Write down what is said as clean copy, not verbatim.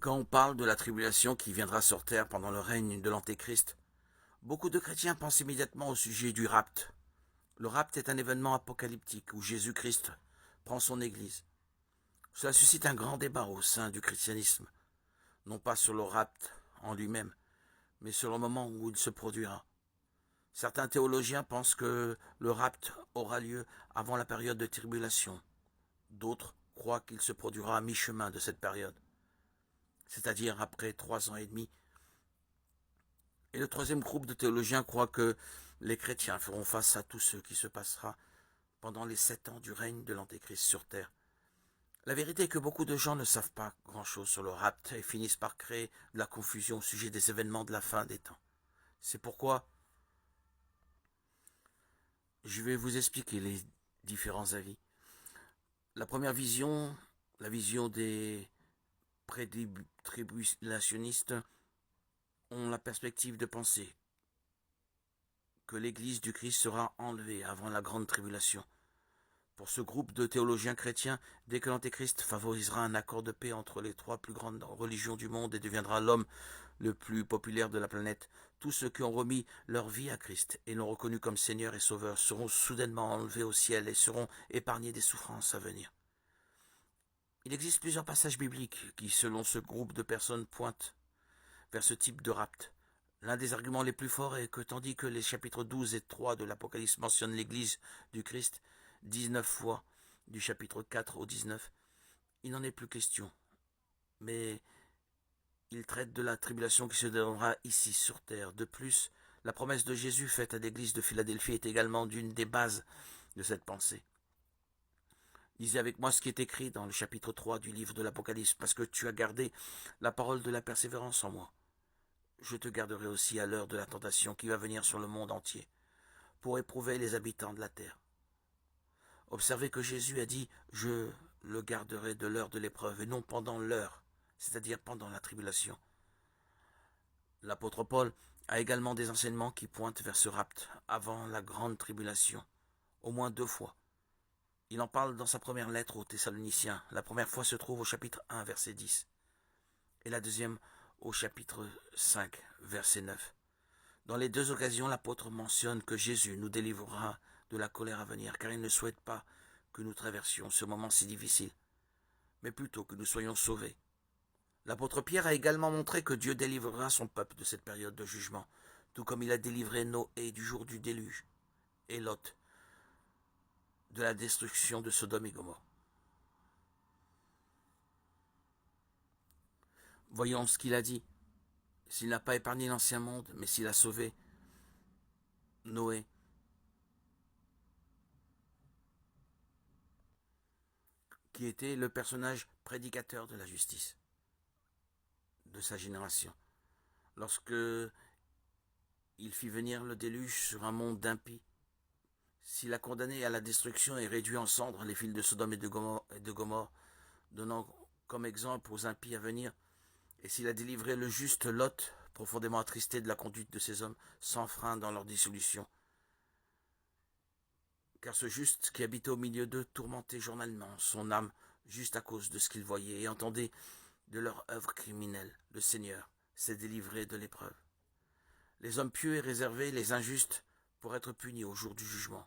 Quand on parle de la tribulation qui viendra sur terre pendant le règne de l'Antéchrist, beaucoup de chrétiens pensent immédiatement au sujet du rapt. Le rapt est un événement apocalyptique où Jésus-Christ prend son Église. Cela suscite un grand débat au sein du christianisme, non pas sur le rapt en lui-même, mais sur le moment où il se produira. Certains théologiens pensent que le rapt aura lieu avant la période de tribulation. D'autres croient qu'il se produira à mi-chemin de cette période, c'est-à-dire après 3 ans et demi. Et le troisième groupe de théologiens croit que les chrétiens feront face à tout ce qui se passera pendant les 7 ans du règne de l'Antéchrist sur terre. La vérité est que beaucoup de gens ne savent pas grand-chose sur le rapt et finissent par créer de la confusion au sujet des événements de la fin des temps. C'est pourquoi je vais vous expliquer les différents avis. La première vision, la vision des pré-tribulationnistes, ont la perspective de penser que l'Église du Christ sera enlevée avant la grande tribulation. Pour ce groupe de théologiens chrétiens, dès que l'Antéchrist favorisera un accord de paix entre les trois plus grandes religions du monde et deviendra l'homme le plus populaire de la planète, tous ceux qui ont remis leur vie à Christ et l'ont reconnu comme Seigneur et Sauveur seront soudainement enlevés au ciel et seront épargnés des souffrances à venir. Il existe plusieurs passages bibliques qui, selon ce groupe de personnes, pointent vers ce type de rapt. L'un des arguments les plus forts est que tandis que les chapitres 12 et 3 de l'Apocalypse mentionnent l'Église du Christ 19 fois, du chapitre 4 au 19, il n'en est plus question. Mais il traite de la tribulation qui se déroulera ici sur terre. De plus, la promesse de Jésus faite à l'Église de Philadelphie est également d'une des bases de cette pensée. Lisez avec moi ce qui est écrit dans le chapitre 3 du livre de l'Apocalypse, parce que tu as gardé la parole de la persévérance en moi. Je te garderai aussi à l'heure de la tentation qui va venir sur le monde entier, pour éprouver les habitants de la terre. Observez que Jésus a dit « Je le garderai de l'heure de l'épreuve » et non pendant l'heure, c'est-à-dire pendant la tribulation. L'apôtre Paul a également des enseignements qui pointent vers ce rapt avant la grande tribulation, au moins 2 fois. Il en parle dans sa première lettre aux Thessaloniciens. La première fois se trouve au chapitre 1, verset 10, et la deuxième au chapitre 5, verset 9. Dans les deux occasions, l'apôtre mentionne que Jésus nous délivrera de la colère à venir, car il ne souhaite pas que nous traversions ce moment si difficile, mais plutôt que nous soyons sauvés. L'apôtre Pierre a également montré que Dieu délivrera son peuple de cette période de jugement, tout comme il a délivré Noé du jour du déluge, et Lot de la destruction de Sodome et Gomorrhe. Voyons ce qu'il a dit. S'il n'a pas épargné l'ancien monde, mais s'il a sauvé Noé, qui était le personnage prédicateur de la justice de sa génération, lorsque il fit venir le déluge sur un monde d'impies, s'il a condamné à la destruction et réduit en cendres les villes de Sodome et de Gomorrhe, donnant comme exemple aux impies à venir, et s'il a délivré le juste Lot, profondément attristé de la conduite de ces hommes, sans frein dans leur dissolution. Car ce juste qui habitait au milieu d'eux tourmentait journellement son âme, juste à cause de ce qu'il voyait et entendait de leur œuvre criminelle. Le Seigneur s'est délivré de l'épreuve. Les hommes pieux et réservés, les injustes, pour être punis au jour du jugement.